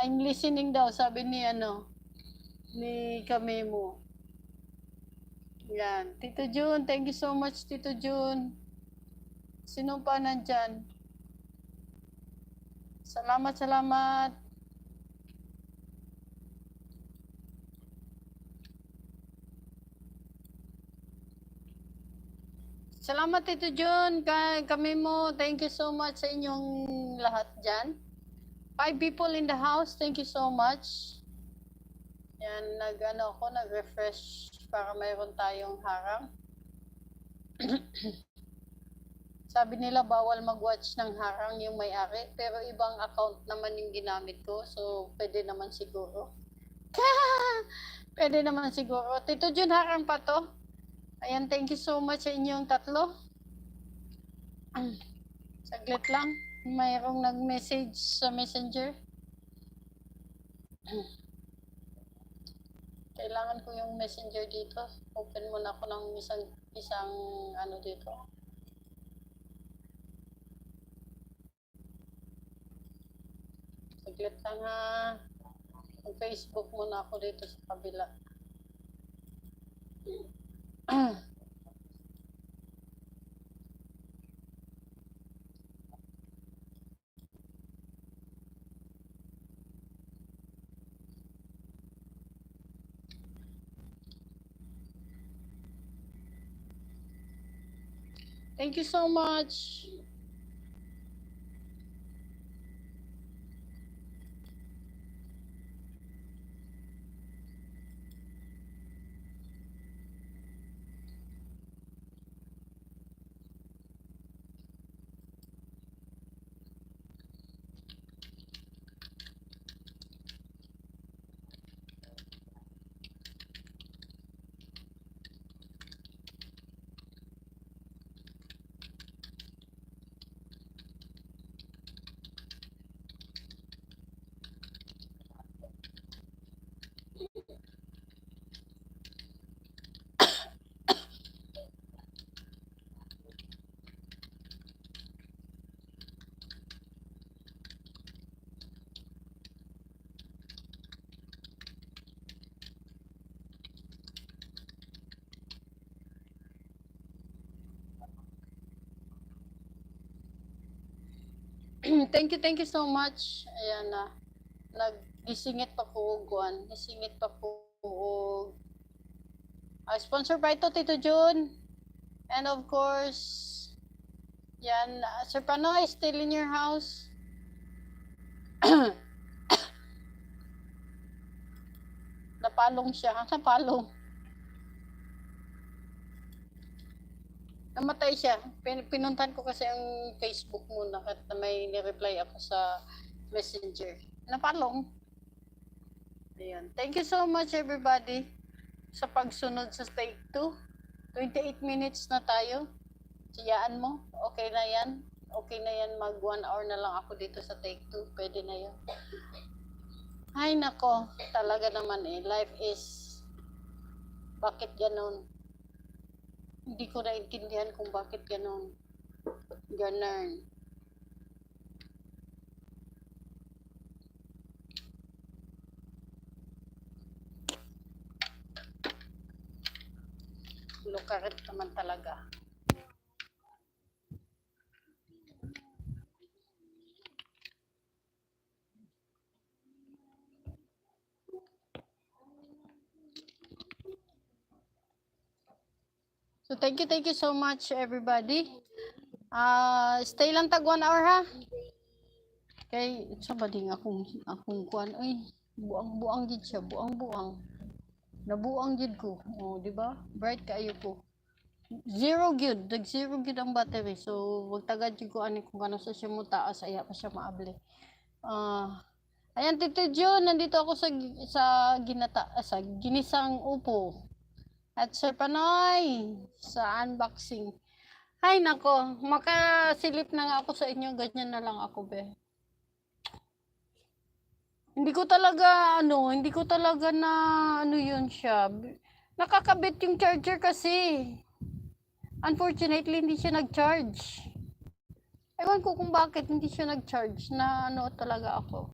I'm listening daw, sabi ni ni Kamemo. Yan. Tito Jun, thank you so much, Tito Jun. Sino pa nandyan? Salamat, salamat. Salamat, Tito Jun. Kami mo, thank you so much sa inyong lahat dyan. 5 people in the house, thank you so much. Yan, nag-refresh para mayroon tayong harang. Sabi nila bawal mag-watch ng harang yung may-ari, pero ibang account naman yung ginamit ko, so pwede naman siguro. Pwede naman siguro. Tito Jun, harang pa to. Ayan, thank you so much sa inyong tatlo. Saglit lang. Mayroong nag-message sa messenger. Kailangan ko yung messenger dito. Open muna ako ng isang ano dito. Saglit lang ha. Mag-Facebook muna ako dito sa kabila. Thank you so much. Thank you so much. Ayan na. Nag-isingit pa po guan. Isingit pa po. Sponsor by ito, Tito Jun. And of course, yan. Sir Panoy, still in your house? Napalong siya. Napalong. Namatay siya. Pinuntan ko kasi ang Facebook muna at may nireply ako sa Messenger. Napalong. Ayan. Thank you so much everybody sa pagsunod sa take 2. 28 minutes na tayo. Siyaan mo. Okay na yan. Okay na yan. Mag 1 hour na lang ako dito sa take 2. Pwede na yan. Ay nako. Talaga naman Life is bakit ganon? Hindi ko naintindihan kung bakit ganon. Ganon. Lukarit naman talaga. So thank you so much everybody. Stay lang tag 1 hour ha. Kay sabading akong kuan buang gid siya, buang. Nabuang gid ko. Oh, di ba? Bright kaayo ko. Zero gid ang battery. So wag tagad jud ko ani kung ano sa siya mo taas aya pa siya maabli. Ayan Tito Jun, nandito ako sa ginisang upo. At Sir Panoy, sa unboxing. Ay nako, makasilip na nga ako sa inyo, ganyan na lang ako be. Hindi ko talaga na yun siya. Nakakabit yung charger kasi. Unfortunately, hindi siya nag-charge. Ewan ko kung bakit hindi siya nag-charge na talaga ako.